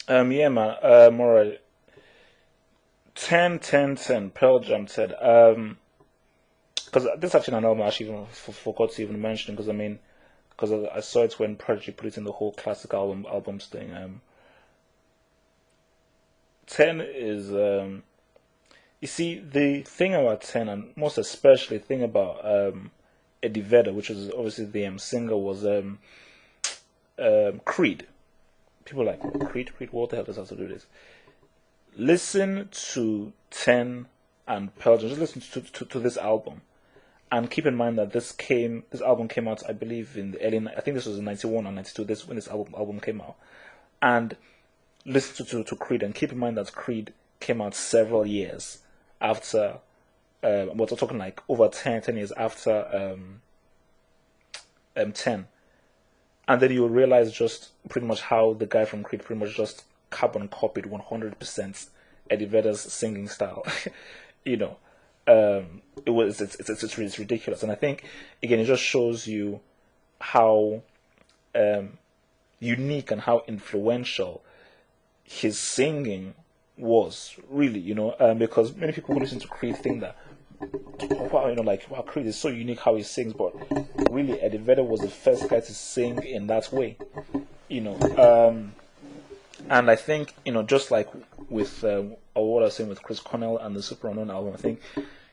Yeah, man. Alright. 10, 10, 10. Pearl Jam 10. Because this is actually an album I actually even forgot to even mention. Because I mean, because I saw it when Prodigy put it in the whole classic albums thing. 10 is you see the thing about 10, and most especially the thing about Eddie Vedder, which is obviously the singer, was Creed. People are like Creed. What the hell does that have to do with this? Listen to 10 and Pearl Jam. Just listen to this album, and keep in mind that this album came out, I believe, in the early. I think this was in '91 or '92. This when this album came out, and listen to Creed, and keep in mind that Creed came out several years after. We're talking like over 10 years after 10, and then you will realize just pretty much how the guy from Creed pretty much just carbon copied 100% Eddie Vedder's singing style. you know, it's ridiculous, and I think again it just shows you how unique and how influential his singing was really, because many people who listen to Creed think that, wow, like, wow, Creed is so unique how he sings, but really, Eddie Vedder was the first guy to sing in that way, you know. And I think, just like with what I was saying with Chris Cornell and the Super Unknown album, I think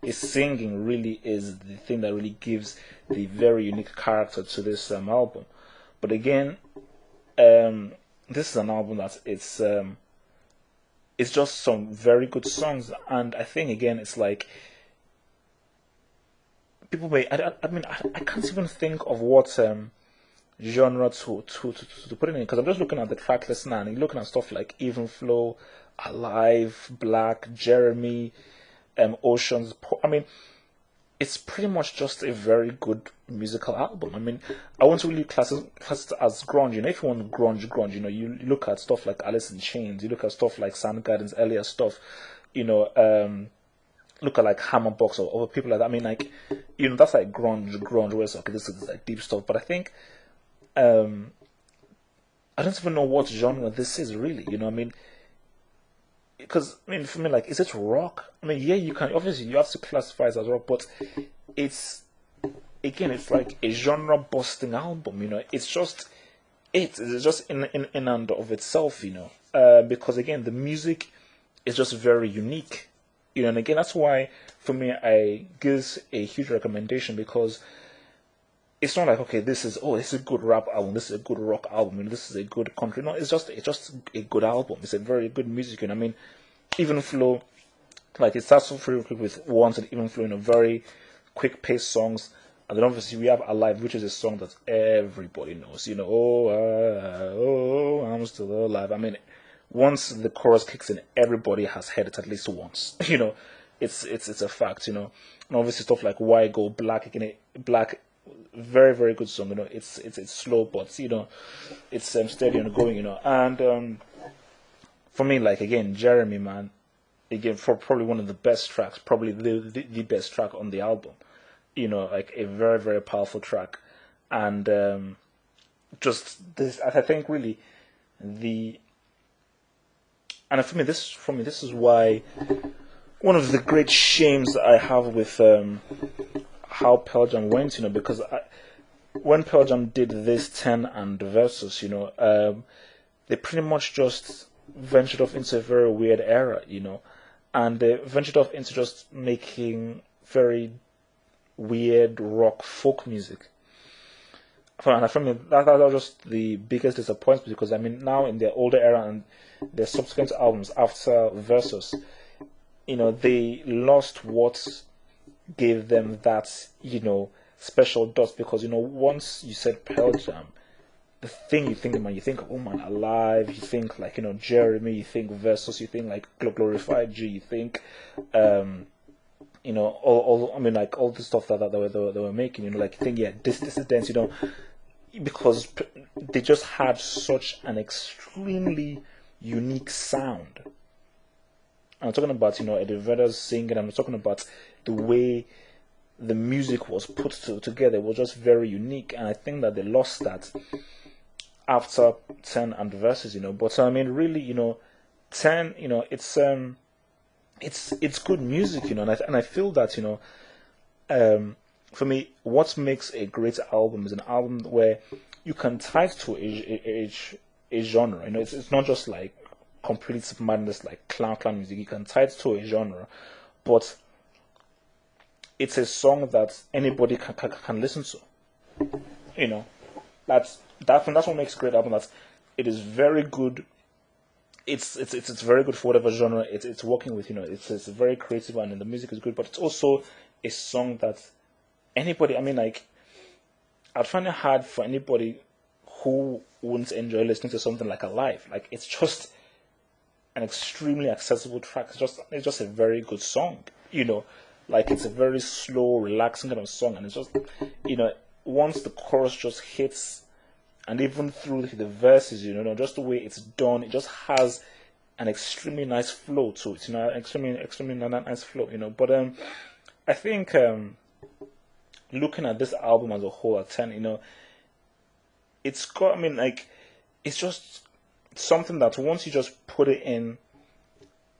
his singing really is the thing that really gives the very unique character to this album. But again, this is an album that it's just some very good songs, and I think again it's like people may. I can't even think of what genre to put it in, because I'm just looking at the track list now and you're looking at stuff like Even Flow, Alive, Black, Jeremy, Oceans. I mean, it's pretty much just a very good musical album. I mean, I want to really class it as grunge. If you want grunge, you look at stuff like Alice in Chains, you look at stuff like Soundgarden's earlier stuff, you know, look at like Hammerbox or other people like that. I mean, like, that's like grunge, where it's okay, this is like deep stuff. But I think, I don't even know what genre this is really. I mean, because I mean, for me, like, is it rock? I mean, yeah, you can obviously you have to classify it as rock, but it's again, it's like a genre busting album. It's just it's just in and of itself. Because again, the music is just very unique. And again, that's why for me, I give a huge recommendation, because it's not like, okay, this is a good rap album, this is a good rock album, and this is a good country. No, it's just a good album. It's a very good music, and I mean, Even Flow, like, it starts off very quick with Once and Even Flow, very quick paced songs, and then obviously we have Alive, which is a song that everybody knows. Oh, I'm still alive. I mean, once the chorus kicks in, everybody has heard it at least once. It's a fact. And obviously stuff like Why Go Black, again, Black, very very good song. It's slow, but it's steady and going. And for me, like, again, Jeremy, man, again, for probably one of the best tracks, probably the best track on the album. Like, a very very powerful track, and just this, I think, really the and for me, this is why one of the great shames that I have with how Pearl Jam went, because when Pearl Jam did this 10 and Versus, they pretty much just ventured off into a very weird era, and they ventured off into just making very weird rock folk music. For me, that was just the biggest disappointment, because I mean, now in their older era and their subsequent albums after Versus, they lost what gave them that, special dot, because, once you said Pearl Jam, the thing you think, man, you think, oh man, Alive, you think like, Jeremy, you think Versus, you think like Glorified G, you think, all I mean, like, all the stuff that they were making, like, you think, yeah, this is dance, because they just had such an extremely unique sound. I'm talking about, Eddie Vedder's singing. I'm talking about the way the music was put together. It was just very unique, and I think that they lost that. after 10 and Versus, but I mean, really, 10, it's good music, and I feel that, for me, what makes a great album is an album where you can tie it to a genre. It's not just like complete madness like clown music. You can tie it to a genre, but it's a song that anybody can listen to. You know, that's what makes a great album. That it is very good. It's very good for whatever genre it's working with. It's very creative and the music is good, but it's also a song that anybody. I mean, like, I'd find it hard for anybody who wouldn't enjoy listening to something like Alive. Like, it's just an extremely accessible track. It's just a very good song. Like, it's a very slow, relaxing kind of song, and it's just once the chorus just hits, and even through the verses, just the way it's done, it just has an extremely nice flow to it. Extremely nice flow. But I think looking at this album as a whole at 10, it's got. I mean, like, it's just something that once you just put it in,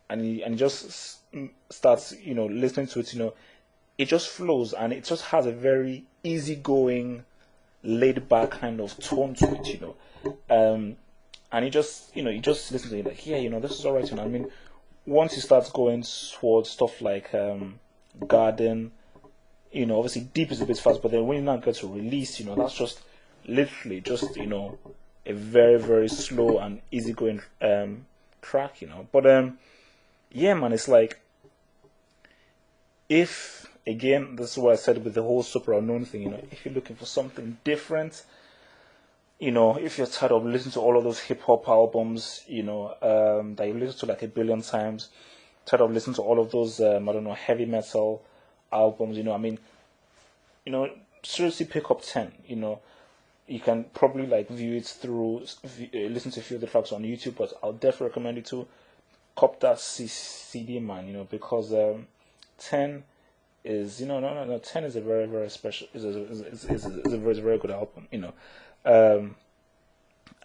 and you just starts, listening to it, it just flows, and it just has a very easygoing, laid back kind of tone to it, and you just listen to it like, yeah, this is alright. I mean, once you start going towards stuff like Garden, obviously Deep is a bit fast, but then when you now get to Release, that's just literally just a very, very slow and easygoing track, but yeah, man, it's like, if, again, this is what I said with the whole super unknown thing, if you're looking for something different, if you're tired of listening to all of those hip hop albums, that you listen to like a billion times, tired of listening to all of those, I don't know, heavy metal albums, I mean, seriously pick up 10, you can probably like view it through, listen to a few of the tracks on YouTube, but I'll definitely recommend you to cop that CD, man, because 10 is, no, 10 is a very, very special, is a very, very good album,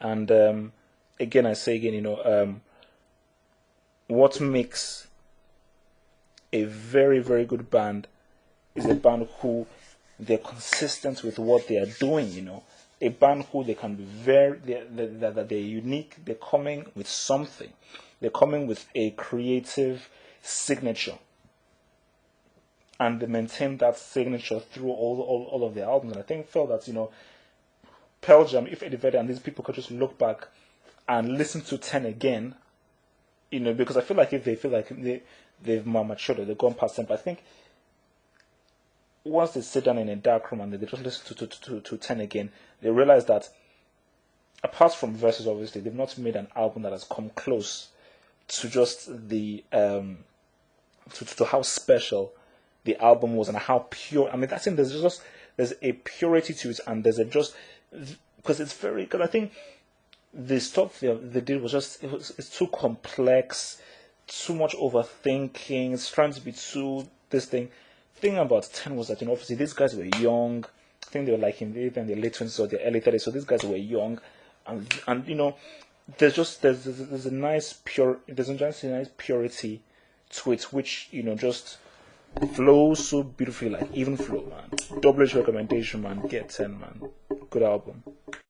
and again, I say again, what makes a very, very good band is a band who they're consistent with what they are doing, a band who they can be they're unique, they're coming with something, they're coming with a creative signature, and they maintain that signature through all of their albums. And I felt that, Pearl Jam, if Eddie Vedder and these people could just look back and listen to 10 again, because I feel like if they feel like they've matured or they've gone past 10, but I think once they sit down in a dark room and they just listen to 10 again, they realize that apart from Versus, obviously, they've not made an album that has come close to just the to how special the album was and how pure. I mean, that's in there's a purity to it, and there's a just because it's very. Because I think the stuff they did was just it's too complex, too much overthinking. It's trying to be too this thing. The thing about 10 was that obviously these guys were young. I think they were like in their late 20s or their early 30s. So these guys were young, and there's a nice nice purity to it, which just flows so beautifully, like even flow, man. Double H recommendation, man. Get 10, man. Good album.